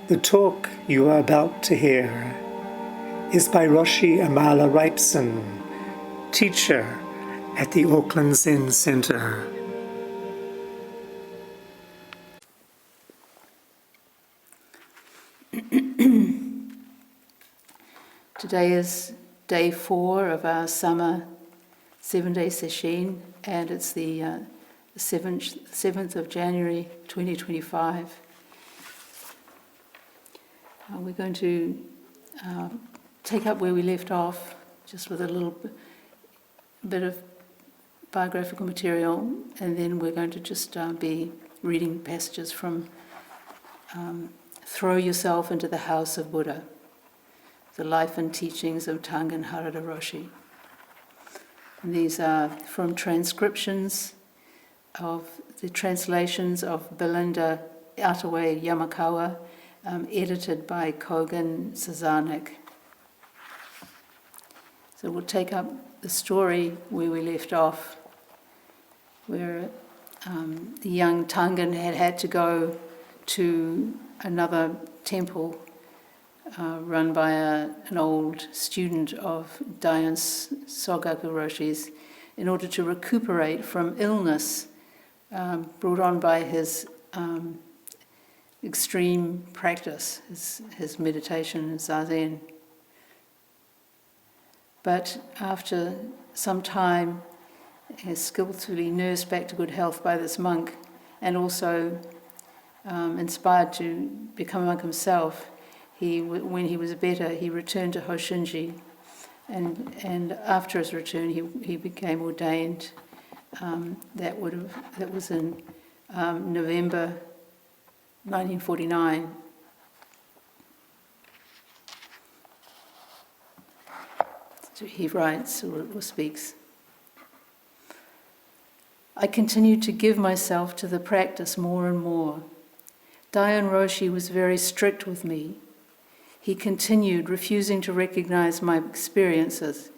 The talk you are about to hear is by Roshi Amala Ripeson, teacher at the Auckland Zen Centre. Today is day 4 of our summer 7-day sesshin, and it's the 7th of January 2025. We're going to take up where we left off, just with a little bit of biographical material, and then we're going to just be reading passages from Throw Yourself into the House of Buddha, the life and teachings of Tangen Harada Roshi. And these are from transcriptions of the translations of Belenda Attaway Yamakawa, edited by Kogen Czarnik. So we'll take up the story where we left off, where the young Tangen had to go to another temple run by an old student of Dayan Sogaku Roshi's in order to recuperate from illness brought on by his extreme practice, his meditation and zazen. But after some time, is skillfully nursed back to good health by this monk, and also inspired to become a monk himself, when he was better, he returned to Hoshinji, and after his return, he became ordained. That was in November 1949. So he writes or speaks. I continued to give myself to the practice more and more. Dayan Roshi was very strict with me. He continued, refusing to recognize my experiences,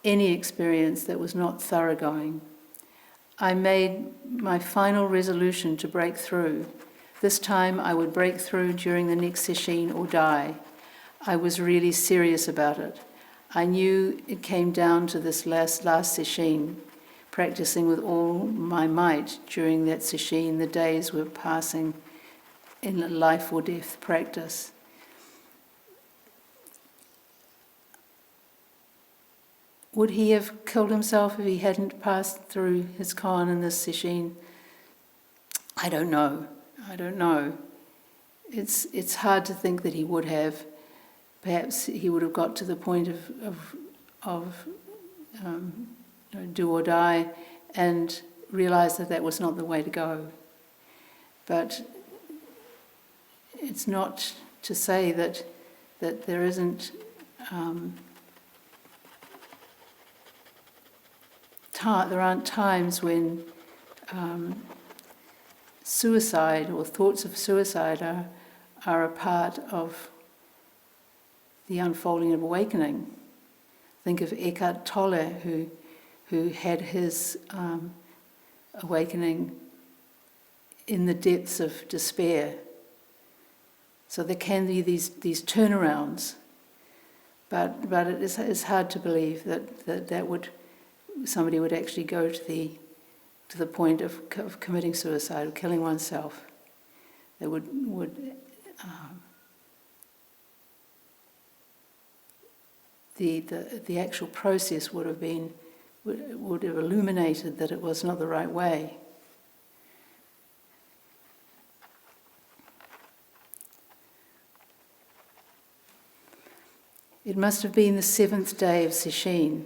any experience that was not thoroughgoing. I made my final resolution to break through. This time I would break through during the next sesshin or die. I was really serious about it. I knew it came down to this last sesshin, practicing with all my might during that sesshin. The days were passing in a life or death practice. Would he have killed himself if he hadn't passed through his koan in this sesshin? I don't know. It's hard to think that he would have. Perhaps he would have got to the point of do or die and realized that was not the way to go. But it's not to say that there isn't there aren't times when suicide or thoughts of suicide are a part of the unfolding of awakening. Think of Eckhart Tolle, who had his awakening in the depths of despair. So there can be these turnarounds, but it is hard to believe that somebody would actually go to the point of committing suicide, of killing oneself. They would the actual process would have illuminated that it was not the right way. It must have been the 7th day of sesshin.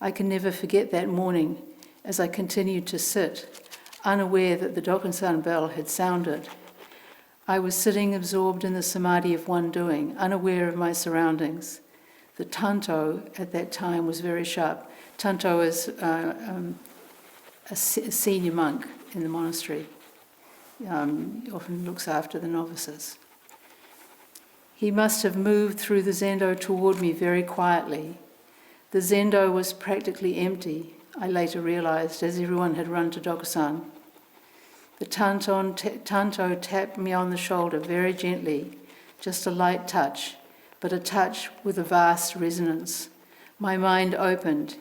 I can never forget that morning as I continued to sit, unaware that the Dokusan bell had sounded. I was sitting absorbed in the samadhi of one doing, unaware of my surroundings. The tanto at that time was very sharp. Tanto is a senior monk in the monastery. He often looks after the novices. He must have moved through the zendo toward me very quietly. The zendo was practically empty, I later realized, as everyone had run to Dokusan. The tanto tapped me on the shoulder very gently, just a light touch, but a touch with a vast resonance. My mind opened.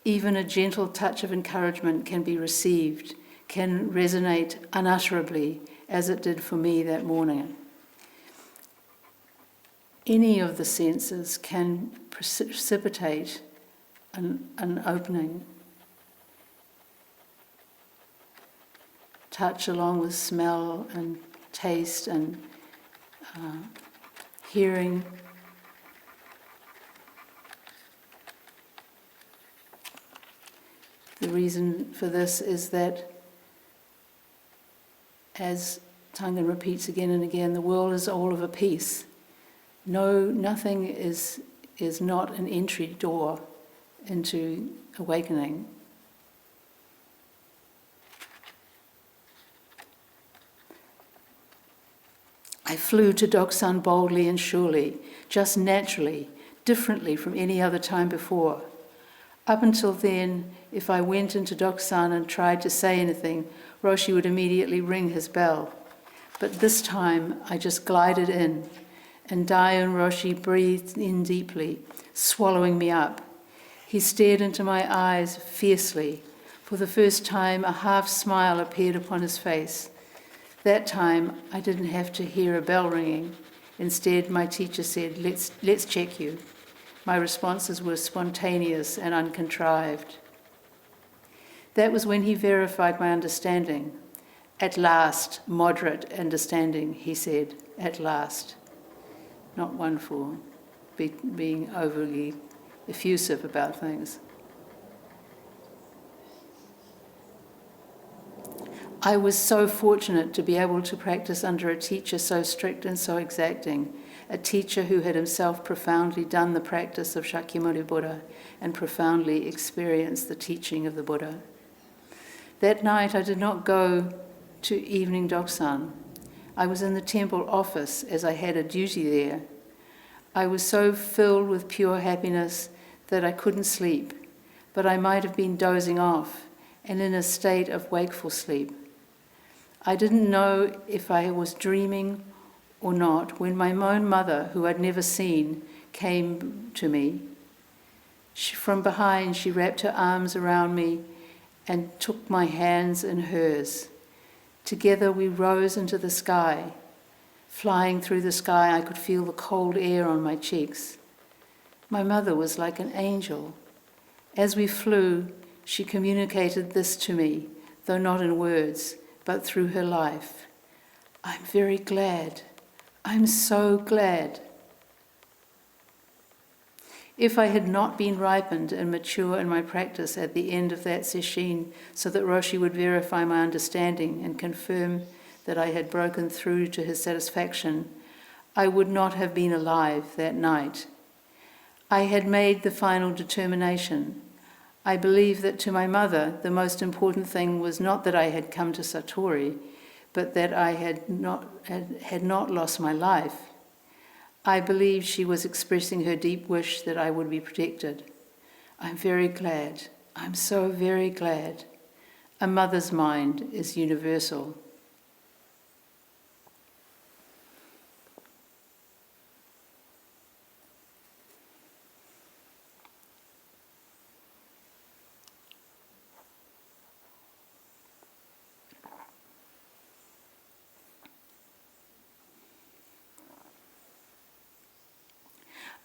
Even a gentle touch of encouragement can be received, can resonate unutterably, as it did for me that morning. Any of the senses can precipitate an opening. Touch along with smell and taste and hearing. The reason for this is that, as Tangen repeats again and again, the world is all of a piece. Nothing is not an entry door into awakening. I flew to Doksan boldly and surely, just naturally, differently from any other time before. Up until then, if I went into Doksan and tried to say anything, Roshi would immediately ring his bell. But this time, I just glided in, and Dayan Roshi breathed in deeply, swallowing me up. He stared into my eyes fiercely. For the first time, a half smile appeared upon his face. That time, I didn't have to hear a bell ringing. Instead, my teacher said, let's check you. My responses were spontaneous and uncontrived. That was when he verified my understanding. At last, moderate understanding, he said, at last. Not one for being overly effusive about things. I was so fortunate to be able to practice under a teacher so strict and so exacting, a teacher who had himself profoundly done the practice of Shakyamuni Buddha and profoundly experienced the teaching of the Buddha. That night I did not go to evening Doksan. I was in the temple office as I had a duty there. I was so filled with pure happiness that I couldn't sleep, but I might have been dozing off and in a state of wakeful sleep. I didn't know if I was dreaming or not when my own mother, who I'd never seen, came to me. From behind, she wrapped her arms around me and took my hands in hers. Together we rose into the sky. Flying through the sky, I could feel the cold air on my cheeks. My mother was like an angel. As we flew, she communicated this to me, though not in words, but through her life. I'm very glad. I'm so glad. If I had not been ripened and mature in my practice at the end of that sesshin, so that Roshi would verify my understanding and confirm that I had broken through to his satisfaction, I would not have been alive that night. I had made the final determination. I believe that to my mother, the most important thing was not that I had come to Satori, but that I had not lost my life. I believe she was expressing her deep wish that I would be protected. I'm very glad. I'm so very glad. A mother's mind is universal.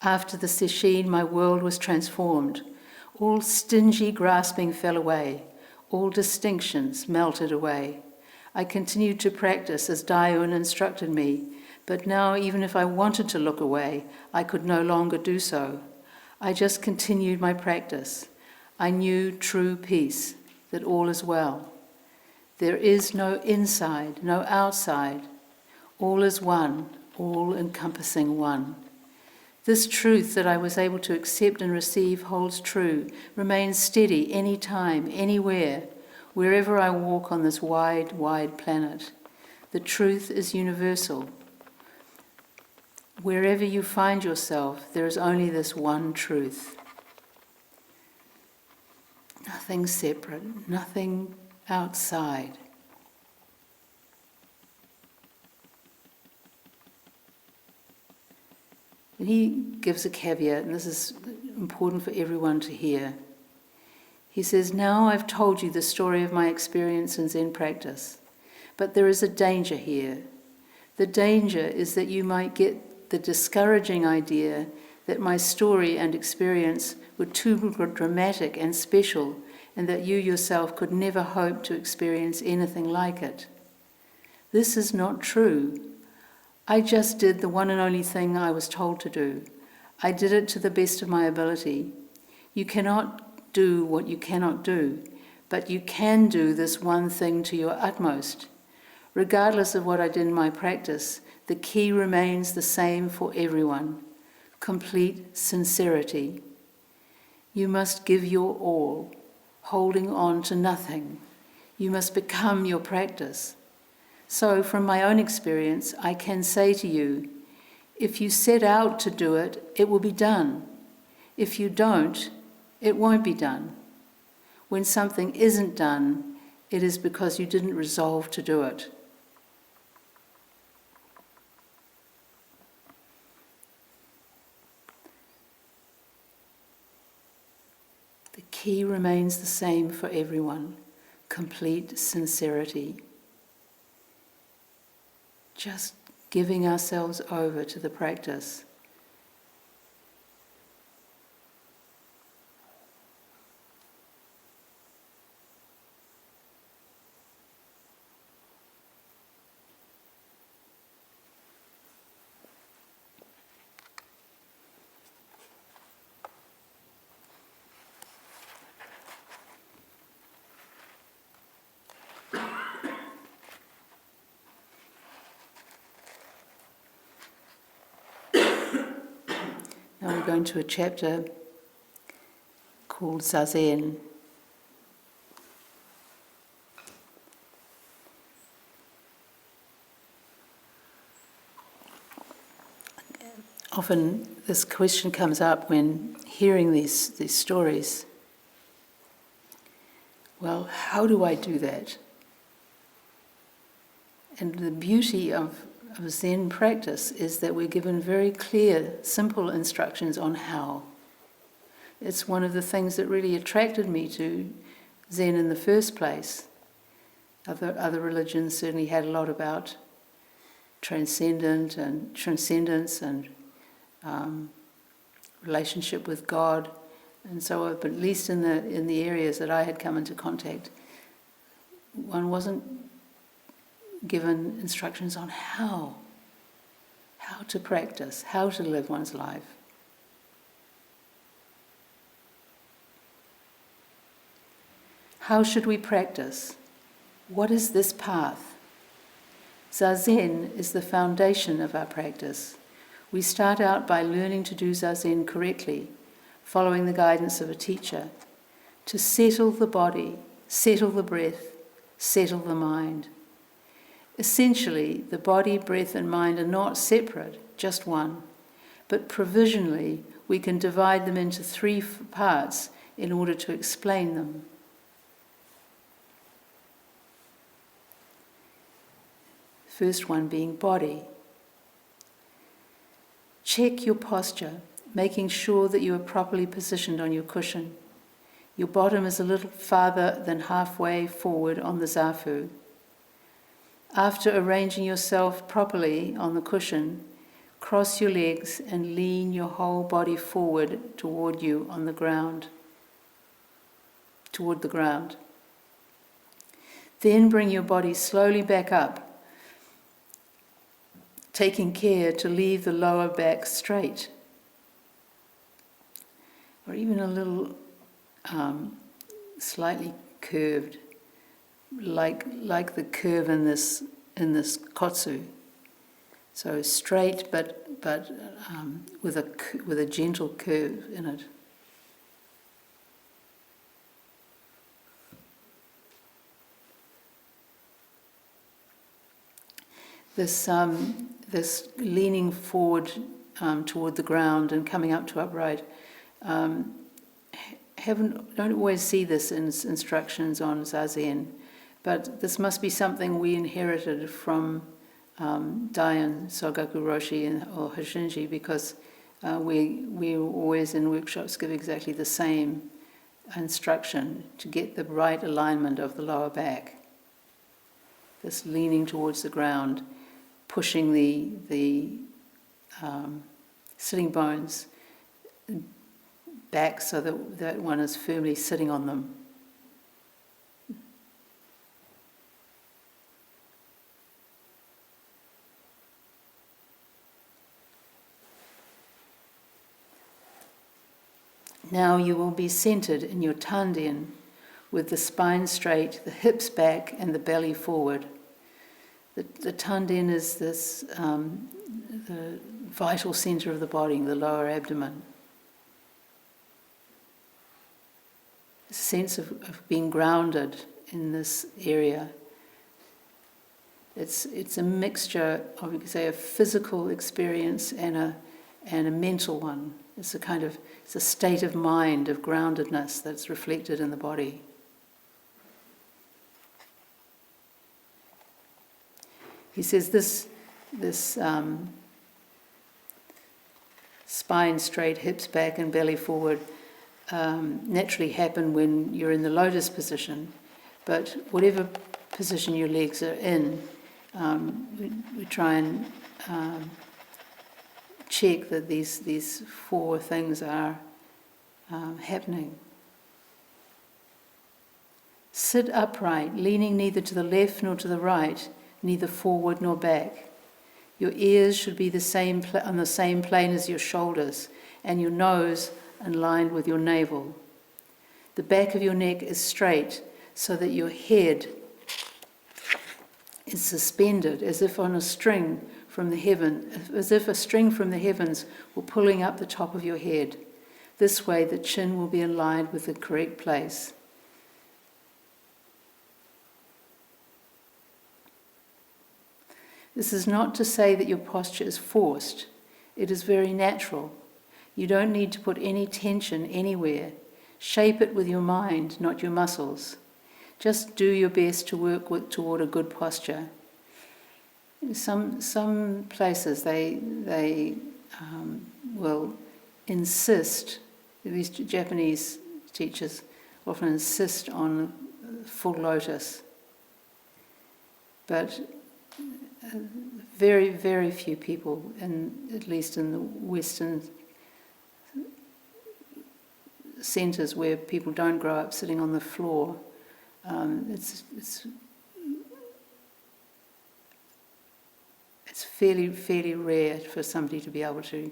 After the sesshin, my world was transformed. All stingy grasping fell away. All distinctions melted away. I continued to practice as Daiun instructed me, but now even if I wanted to look away, I could no longer do so. I just continued my practice. I knew true peace, that all is well. There is no inside, no outside. All is one, all-encompassing one. This truth that I was able to accept and receive holds true, remains steady any time, anywhere, wherever I walk on this wide, wide planet. The truth is universal. Wherever you find yourself, there is only this one truth. Nothing separate, nothing outside. And he gives a caveat, and this is important for everyone to hear. He says, now I've told you the story of my experience in Zen practice, but there is a danger here. The danger is that you might get the discouraging idea that my story and experience were too dramatic and special, and that you yourself could never hope to experience anything like it. This is not true. I just did the one and only thing I was told to do. I did it to the best of my ability. You cannot do what you cannot do, but you can do this one thing to your utmost. Regardless of what I did in my practice, the key remains the same for everyone: complete sincerity. You must give your all, holding on to nothing. You must become your practice. So, from my own experience, I can say to you, if you set out to do it, it will be done. If you don't, it won't be done. When something isn't done, it is because you didn't resolve to do it. The key remains the same for everyone: complete sincerity. Just giving ourselves over to the practice. Now we're going to a chapter called Zazen. Often this question comes up when hearing these stories. Well, how do I do that? And the beauty of Zen practice is that we're given very clear, simple instructions on how. It's one of the things that really attracted me to Zen in the first place. Other religions certainly had a lot about transcendence and relationship with God, and so on. But at least in the areas that I had come into contact, one wasn't given instructions on how to practice, how to live one's life. How should we practice? What is this path? Zazen is the foundation of our practice. We start out by learning to do Zazen correctly, following the guidance of a teacher, to settle the body, settle the breath, settle the mind. Essentially, the body, breath and mind are not separate, just one, but provisionally we can divide them into three parts in order to explain them. First one being body. Check your posture, making sure that you are properly positioned on your cushion. Your bottom is a little farther than halfway forward on the zafu. After arranging yourself properly on the cushion, cross your legs and lean your whole body forward toward you on the ground, toward the ground. Then bring your body slowly back up, taking care to leave the lower back straight, or even a little slightly curved, like the curve in this kotsu. So straight, but with a gentle curve in it. This leaning forward toward the ground and coming up to upright. Don't always see this in instructions on Zazen, but this must be something we inherited from Dayan Sogaku Roshi or Hoshinji, because we always in workshops give exactly the same instruction to get the right alignment of the lower back. This leaning towards the ground, pushing the sitting bones back so that one is firmly sitting on them. Now you will be centered in your Tangen, with the spine straight, the hips back, and the belly forward. The Tangen is this the vital center of the body, the lower abdomen. A sense of being grounded in this area. It's a mixture of, you could say, a physical experience and a mental one. It's a state of mind, of groundedness that's reflected in the body. He says this spine straight, hips back and belly forward naturally happen when you're in the lotus position, but whatever position your legs are in, we try and check that these four things are happening. Sit upright, leaning neither to the left nor to the right, neither forward nor back. Your ears should be on the same plane as your shoulders, and your nose aligned with your navel. The back of your neck is straight, so that your head is suspended as if on a string from the heaven, as if a string from the heavens were pulling up the top of your head. This way the chin will be aligned with the correct place. This is not to say that your posture is forced. It is very natural. You don't need to put any tension anywhere. Shape it with your mind, not your muscles. Just do your best to work toward a good posture. Some places they will insist, these Japanese teachers often insist on full lotus, but very, very few people, at least in the Western centres where people don't grow up sitting on the floor, it's fairly rare for somebody to be able to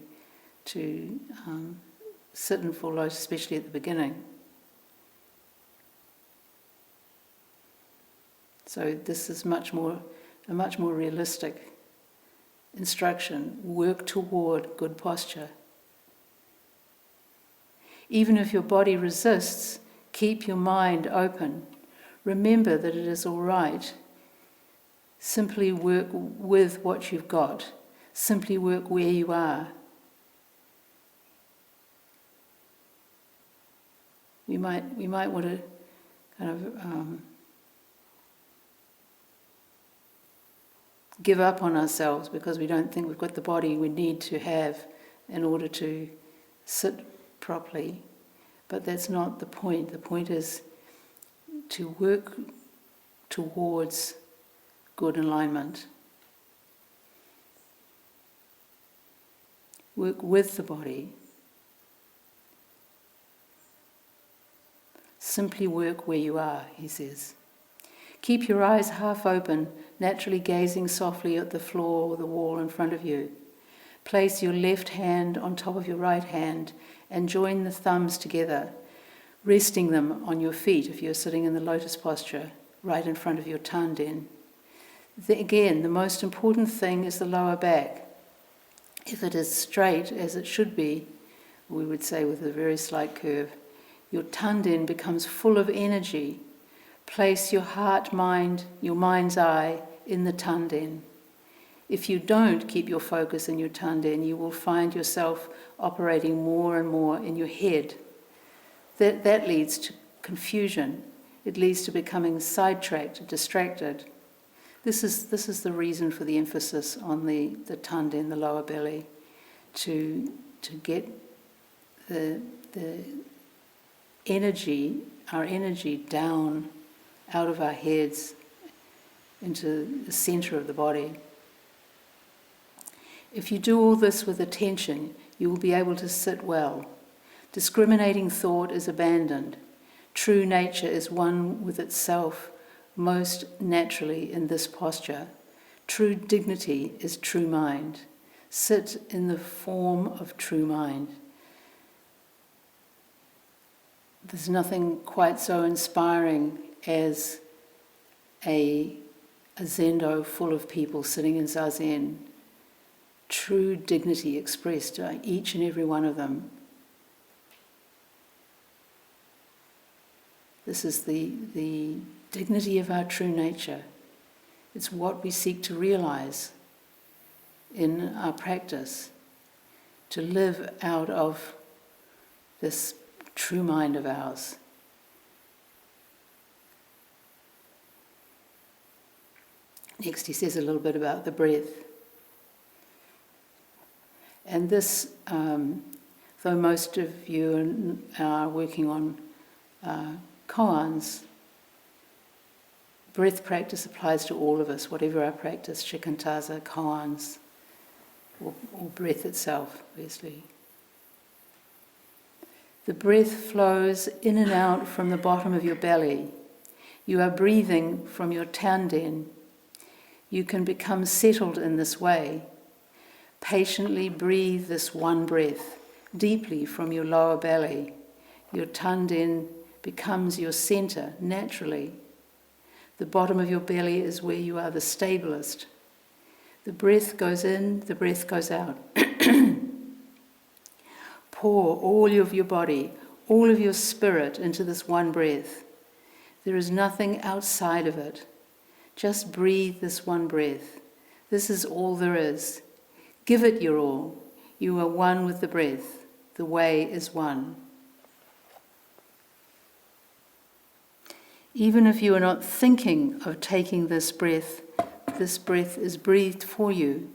sit in full lotus, especially at the beginning. So this is a much more realistic instruction. Work toward good posture. Even if your body resists, keep your mind open. Remember that it is all right. Simply work with what you've got. Simply work where you are. We might want to kind of give up on ourselves because we don't think we've got the body we need to have in order to sit properly. But that's not the point. The point is to work towards good alignment. Work with the body. Simply work where you are, he says. Keep your eyes half open, naturally gazing softly at the floor or the wall in front of you. Place your left hand on top of your right hand and join the thumbs together, resting them on your feet if you're sitting in the lotus posture, right in front of your Tangen. Again, the most important thing is the lower back. If it is straight, as it should be, we would say with a very slight curve, your Tangen becomes full of energy. Place your heart, mind, your mind's eye in the Tangen. If you don't keep your focus in your Tangen, you will find yourself operating more and more in your head. That leads to confusion. It leads to becoming sidetracked, distracted. This is the reason for the emphasis on the Tangen, the lower belly, to to get the energy, our energy down out of our heads into the center of the body. If you do all this with attention, you will be able to sit well. Discriminating thought is abandoned. True nature is one with itself most naturally in this posture. True dignity is true mind. Sit in the form of true mind. There's nothing quite so inspiring as a zendo full of people sitting in zazen. True dignity expressed by each and every one of them. This is the dignity of our true nature. It's what we seek to realize in our practice, to live out of this true mind of ours. Next, he says a little bit about the breath. And this, though most of you are working on koans, breath practice applies to all of us, whatever our practice, shikantaza, koans, or breath itself, obviously. The breath flows in and out from the bottom of your belly. You are breathing from your tanden. You can become settled in this way. Patiently breathe this one breath deeply from your lower belly. Your tanden becomes your center naturally. The bottom of your belly is where you are the stablest. The breath goes in, the breath goes out. Pour all of your body, all of your spirit into this one breath. There is nothing outside of it. Just breathe this one breath. This is all there is. Give it your all. You are one with the breath. The way is one. Even if you are not thinking of taking this breath is breathed for you.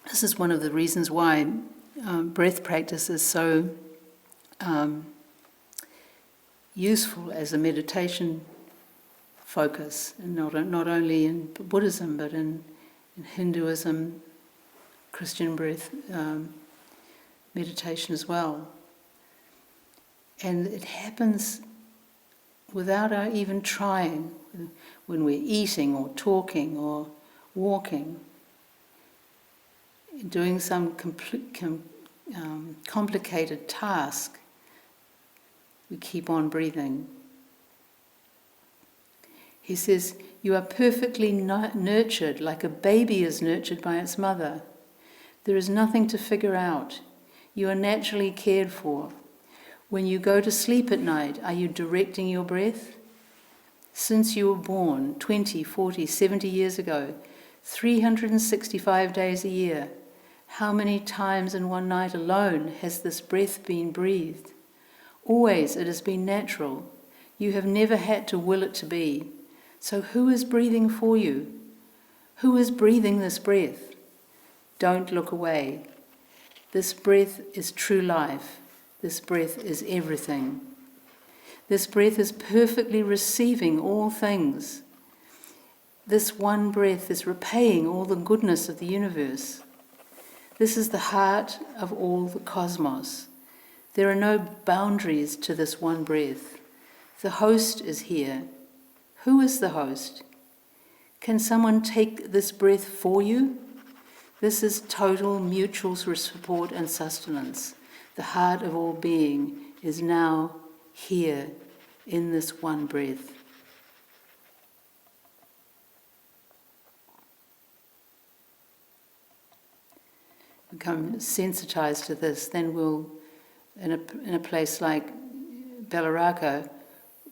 This is one of the reasons why breath practice is so useful as a meditation focus, and not only in Buddhism but in Hinduism, Christian breath meditation as well. And it happens without our even trying, when we're eating or talking or walking, doing some complicated task. We keep on breathing. He says, you are perfectly nurtured, like a baby is nurtured by its mother. There is nothing to figure out. You are naturally cared for. When you go to sleep at night, are you directing your breath? Since you were born 20, 40, 70 years ago, 365 days a year, how many times in one night alone has this breath been breathed? Always it has been natural. You have never had to will it to be. So who is breathing for you? Who is breathing this breath? Don't look away. This breath is true life. This breath is everything. This breath is perfectly receiving all things. This one breath is repaying all the goodness of the universe. This is the heart of all the cosmos. There are no boundaries to this one breath. The host is here. Who is the host? Can someone take this breath for you? This is total mutual support and sustenance. The heart of all being is now here in this one breath. Become sensitized to this, then we'll, in a place like Belaraka,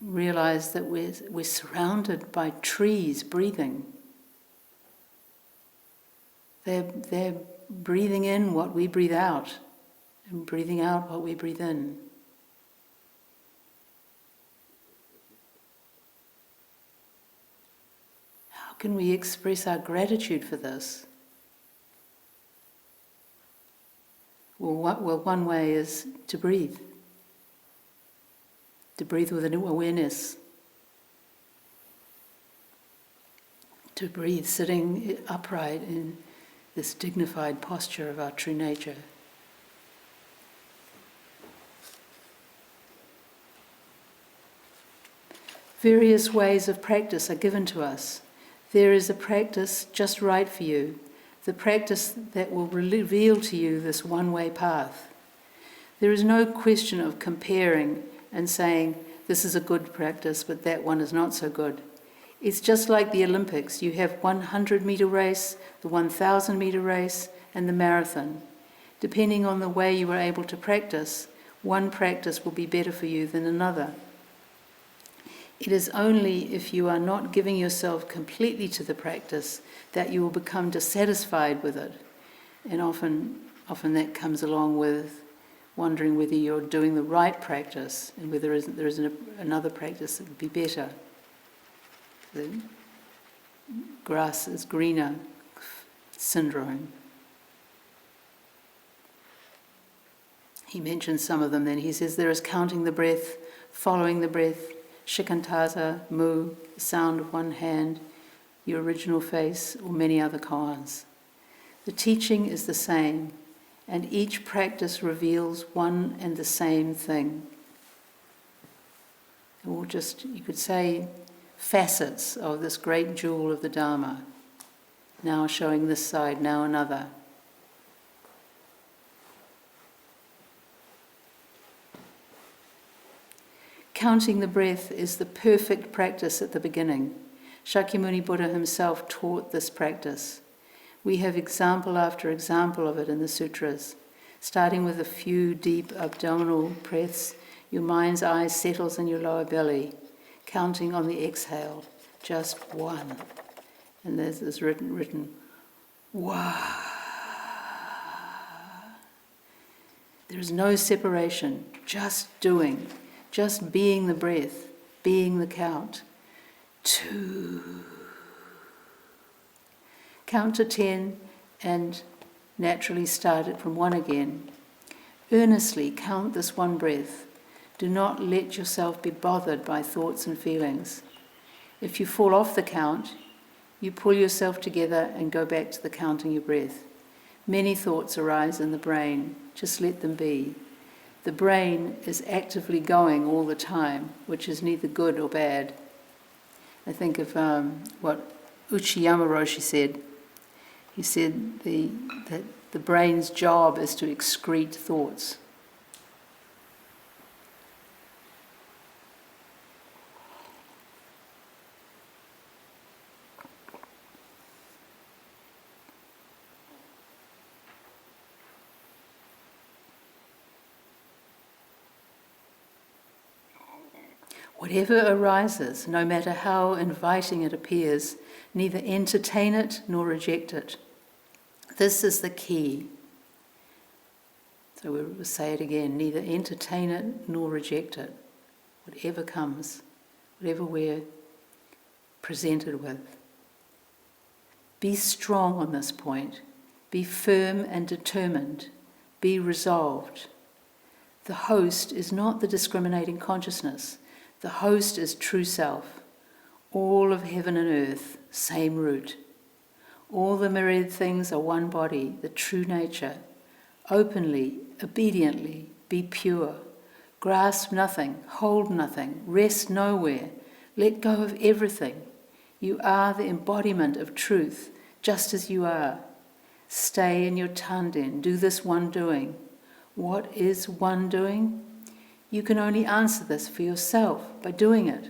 realize that we're surrounded by trees breathing. They're breathing in what we breathe out, and breathing out what we breathe in. How can we express our gratitude for this? one way is to breathe with an awareness, to breathe sitting upright in this dignified posture of our true nature. Various ways of practice are given to us. There is a practice just right for you, the practice that will reveal to you this one-way path. There is no question of comparing and saying, this is a good practice, but that one is not so good. It's just like the Olympics. You have 100-meter race, the 1,000-meter race, and the marathon. Depending on the way you are able to practice, one practice will be better for you than another. It is only if you are not giving yourself completely to the practice that you will become dissatisfied with it. And often that comes along with wondering whether you're doing the right practice and whether there isn't another practice that would be better. The grass is greener syndrome. He mentions some of them then. He says there is counting the breath, following the breath, shikantaza, mu, the sound of one hand, your original face, or many other koans. The teaching is the same, and each practice reveals one and the same thing. Or just, you could say, facets of this great jewel of the Dharma, now showing this side, now another. Counting the breath is the perfect practice at the beginning. Shakyamuni Buddha himself taught this practice. We have example after example of it in the sutras. Starting with a few deep abdominal breaths, your mind's eye settles in your lower belly, counting on the exhale, just one. And there's this written, Wah. There is no separation, just doing. Just being the breath, being the count. 2. Count to 10 and naturally start it from 1 again. Earnestly count this one breath. Do not let yourself be bothered by thoughts and feelings. If you fall off the count, you pull yourself together and go back to the counting your breath. Many thoughts arise in the brain. Just let them be. The brain is actively going all the time, which is neither good or bad. I think of what Uchiyama Roshi said. He said that the brain's job is to excrete thoughts. Whatever arises, no matter how inviting it appears, neither entertain it nor reject it. This is the key. So we'll say it again, neither entertain it nor reject it. Whatever comes, whatever we're presented with. Be strong on this point. Be firm and determined. Be resolved. The host is not the discriminating consciousness. The host is true self. All of heaven and earth, same root. All the myriad things are one body, the true nature. Openly, obediently, be pure. Grasp nothing, hold nothing, rest nowhere. Let go of everything. You are the embodiment of truth, just as you are. Stay in your tanden, do this one doing. What is one doing? You can only answer this for yourself by doing it.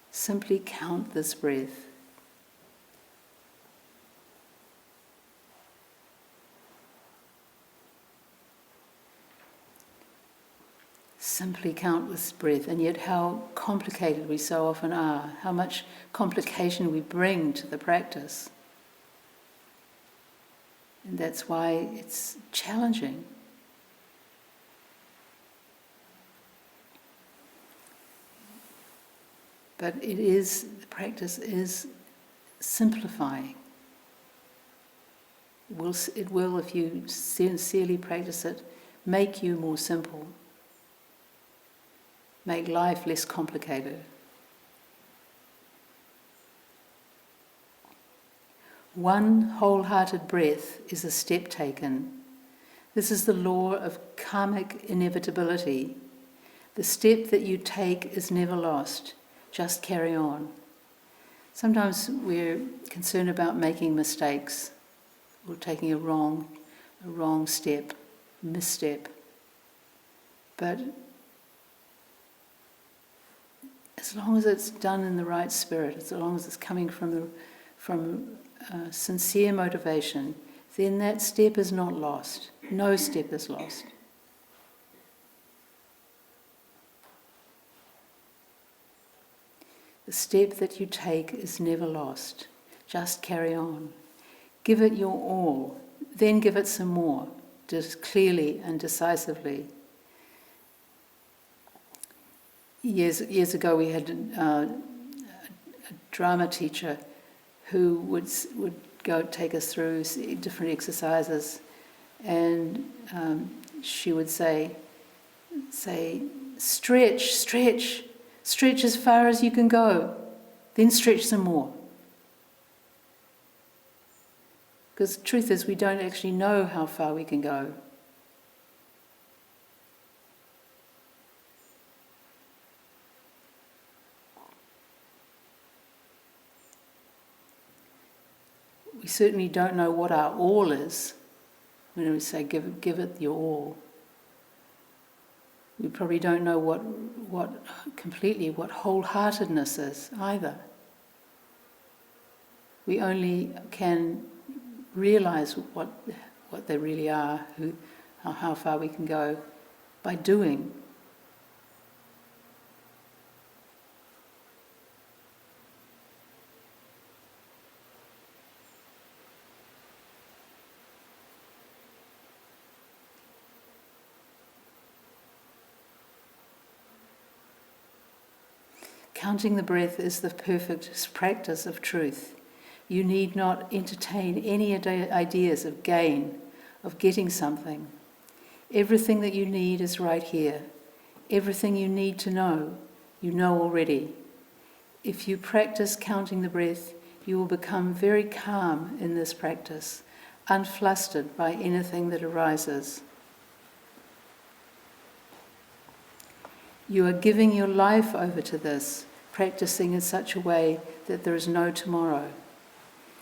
Simply count this breath. Simply count this breath, and yet how complicated we so often are, how much complication we bring to the practice. And that's why it's challenging. But the practice is simplifying. It will, if you sincerely practice it, make you more simple, make life less complicated. One wholehearted breath is a step taken. This is the law of karmic inevitability. The step that you take is never lost. Just carry on. Sometimes we're concerned about making mistakes or taking a wrong step, misstep. But as long as it's done in the right spirit, as long as it's coming from sincere motivation, then that step is not lost. No step is lost. The step that you take is never lost. Just carry on. Give it your all, then give it some more, just clearly and decisively. Years ago we had a drama teacher who would go take us through different exercises, and she would say, stretch as far as you can go, then stretch some more. Because the truth is, we don't actually know how far we can go. We certainly don't know what our all is when we say give it your all. We probably don't know what wholeheartedness is either. We only can realize what they really are, how far we can go, by doing. Counting the breath is the perfect practice of truth. You need not entertain any ideas of gain, of getting something. Everything that you need is right here. Everything you need to know, you know already. If you practice counting the breath, you will become very calm in this practice, unflustered by anything that arises. You are giving your life over to this, practicing in such a way that there is no tomorrow.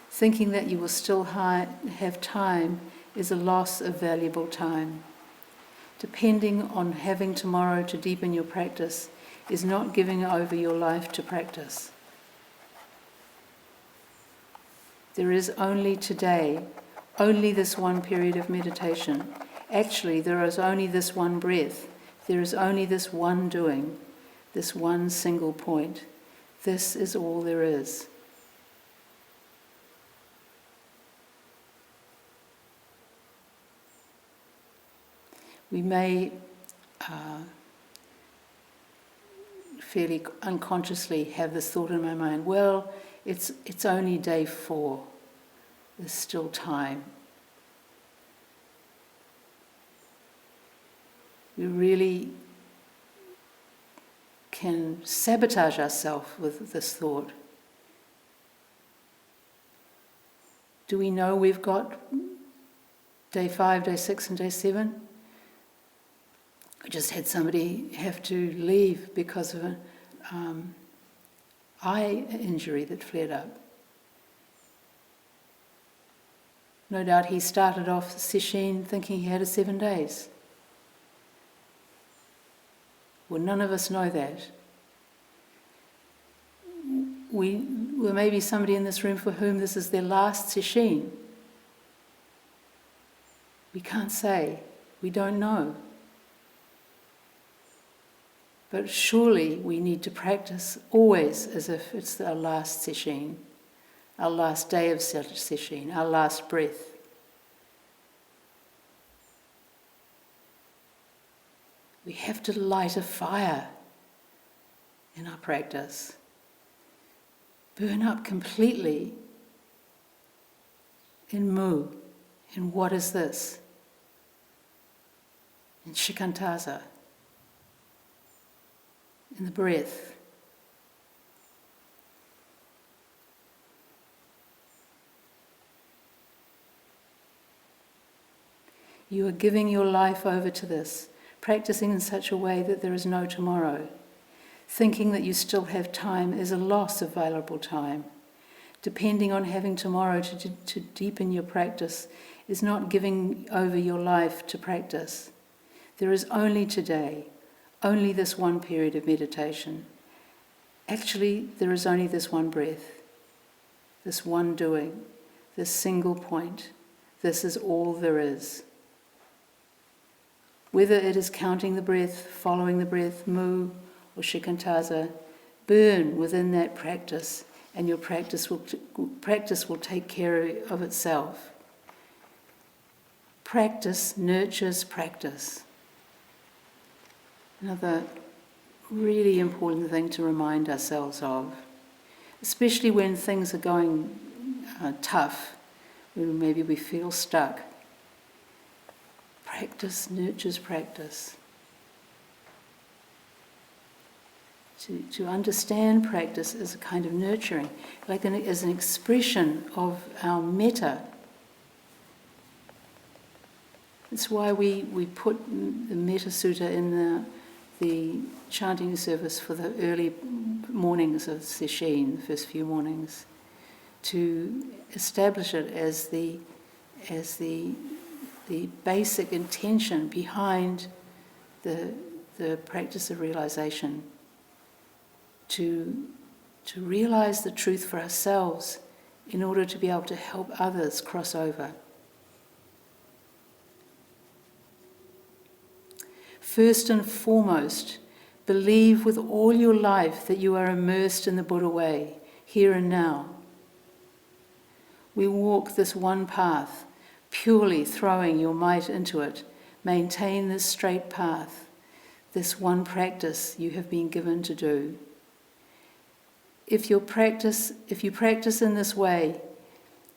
Thinking that you will still have time is a loss of valuable time. Depending on having tomorrow to deepen your practice is not giving over your life to practice. There is only today, only this one period of meditation. Actually, there is only this one breath. There is only this one doing, this one single point. This is all there is. We may fairly unconsciously have this thought in my mind, well, it's only day 4. There's still time. We really can sabotage ourselves with this thought. Do we know we've got day 5, day 6 and day 7? I just had somebody have to leave because of an eye injury that flared up. No doubt he started off sesshin thinking he had 7 days. Well, none of us know that. There may be somebody in this room for whom this is their last sesshin. We can't say. We don't know. But surely we need to practice always as if it's our last sesshin, our last day of sesshin, our last breath. We have to light a fire in our practice. Burn up completely in mu, in what is this? In shikantaza, in the breath. You are giving your life over to this, practicing in such a way that there is no tomorrow. Thinking that you still have time is a loss of valuable time. Depending on having tomorrow to deepen your practice is not giving over your life to practice. There is only today, only this one period of meditation. Actually, there is only this one breath, this one doing, this single point. This is all there is. Whether it is counting the breath, following the breath, mu, or shikantaza, burn within that practice, and your practice will take care of itself. Practice nurtures practice. Another really important thing to remind ourselves of, especially when things are going tough, when maybe we feel stuck. Practice nurtures practice. To understand practice as a kind of nurturing, as an expression of our metta. That's why we put the Metta Sutta in the chanting service for the early mornings of Sesshin, the first few mornings, to establish it as the basic intention behind the practice of realization. To realize the truth for ourselves in order to be able to help others cross over. First and foremost, believe with all your life that you are immersed in the Buddha way, here and now. We walk this one path, purely throwing your might into it. Maintain this straight path, this one practice you have been given to do. If you practice in this way,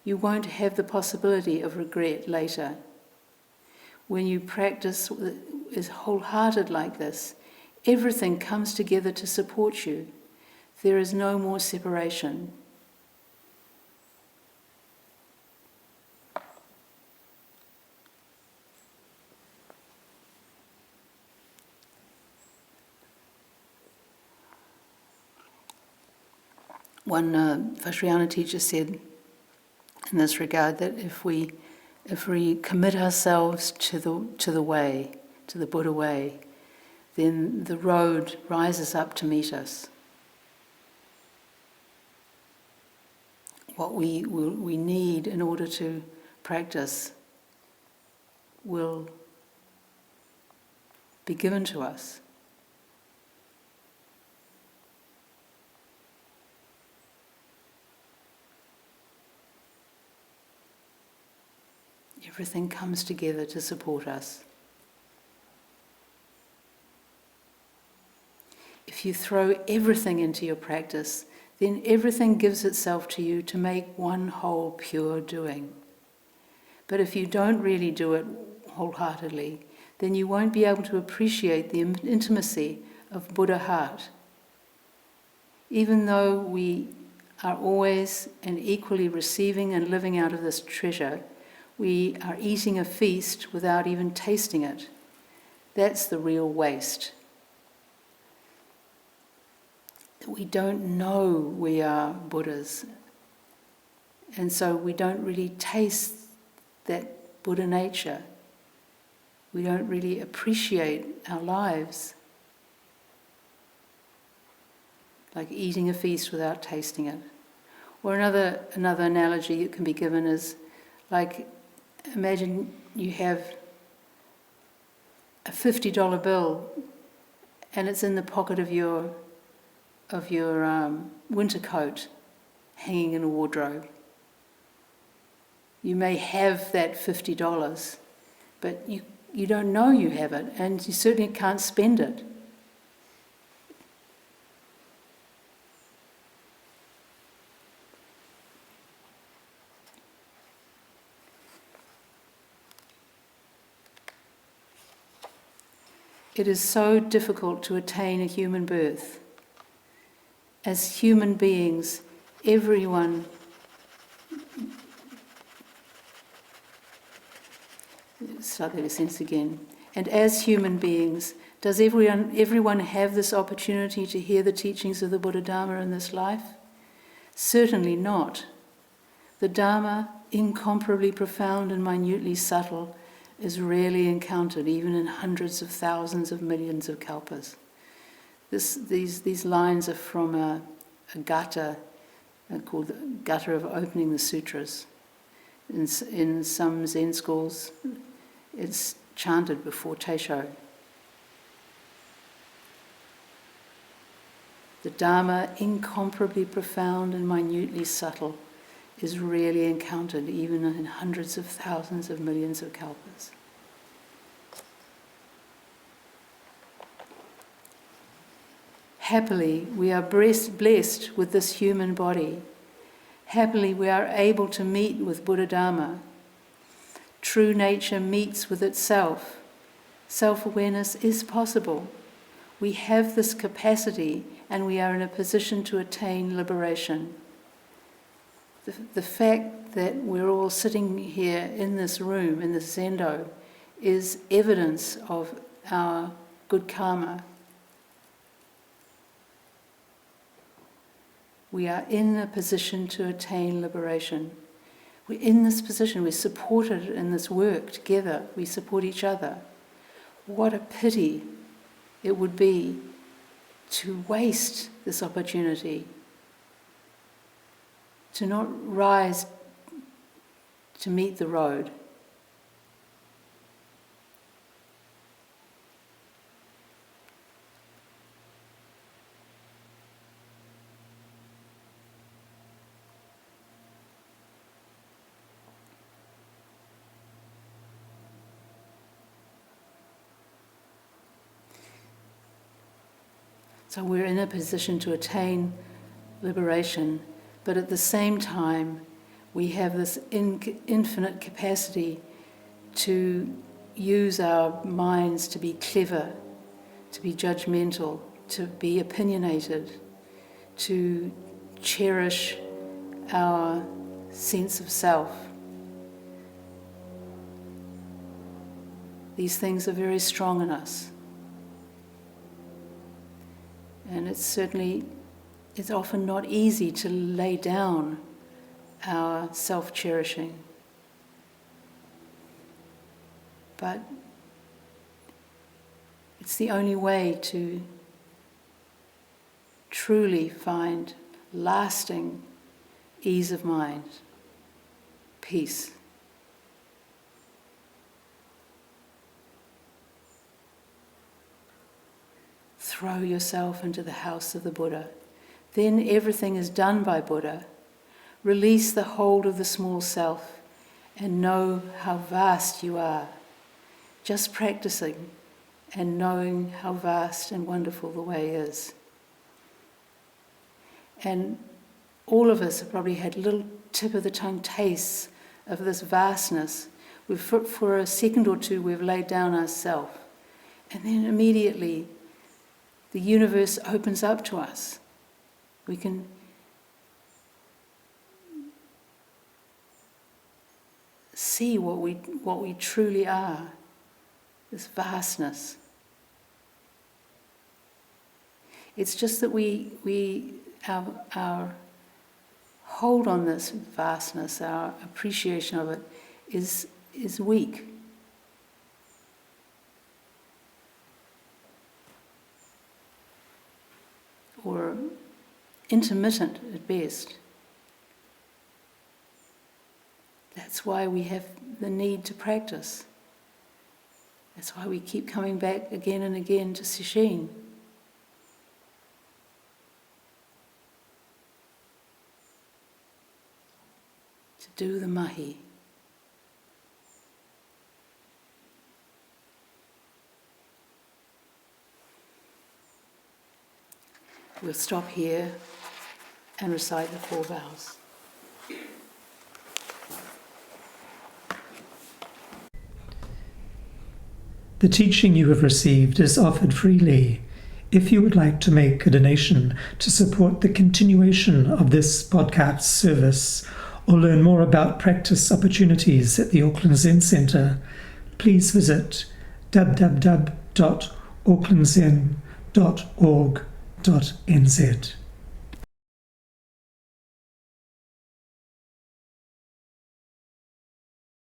you won't have the possibility of regret later. When you practice is wholehearted like this, everything comes together to support you. There is no more separation. One Vajrayana teacher said in this regard that if we commit ourselves to the way, to the Buddha way, then the road rises up to meet us. What we need in order to practice will be given to us. Everything comes together to support us. If you throw everything into your practice, then everything gives itself to you to make one whole pure doing. But if you don't really do it wholeheartedly, then you won't be able to appreciate the intimacy of Buddha heart. Even though we are always and equally receiving and living out of this treasure, we are eating a feast without even tasting it. That's the real waste. We don't know we are Buddhas, and so we don't really taste that Buddha nature. We don't really appreciate our lives. Like eating a feast without tasting it. Or another analogy that can be given is like, imagine you have a $50 bill and it's in the pocket of your winter coat hanging in a wardrobe. You may have that $50, but you don't know you have it, and you certainly can't spend it. It is so difficult to attain a human birth. As human beings, everyone start the sentence again. And as human beings, does everyone have this opportunity to hear the teachings of the Buddha Dharma in this life? Certainly not. The Dharma, incomparably profound and minutely subtle, is rarely encountered, even in hundreds of thousands of millions of kalpas. These lines are from a gata called the Gata of Opening the Sutras. In some Zen schools, it's chanted before Teisho. The Dharma, incomparably profound and minutely subtle, is rarely encountered even in hundreds of thousands of millions of kalpas. Happily, we are blessed with this human body. Happily, we are able to meet with Buddha Dharma. True nature meets with itself. Self-awareness is possible. We have this capacity and we are in a position to attain liberation. The fact that we're all sitting here in this room, in this zendo, is evidence of our good karma. We are in a position to attain liberation. We're in this position, we're supported in this work together, we support each other. What a pity it would be to waste this opportunity, to not rise to meet the road. So we're in a position to attain liberation, but at the same time, we have this infinite capacity to use our minds to be clever, to be judgmental, to be opinionated, to cherish our sense of self. These things are very strong in us. And it's often not easy to lay down our self-cherishing. But it's the only way to truly find lasting ease of mind, peace. Throw yourself into the house of the Buddha. Then everything is done by Buddha. Release the hold of the small self and know how vast you are. Just practicing and knowing how vast and wonderful the way is. And all of us have probably had little tip of the tongue tastes of this vastness. For a second or two we've laid down ourselves, and then immediately the universe opens up to us. We can see what we truly are, this vastness. It's just that our hold on this vastness, our appreciation of it, is weak. Or intermittent at best. That's why we have the need to practice. That's why we keep coming back again and again to Sesshin. To do the mahi. We'll stop here and recite the 4 vows. The teaching you have received is offered freely. If you would like to make a donation to support the continuation of this podcast service or learn more about practice opportunities at the Auckland Zen Centre, please visit www.aucklandzen.org.nz.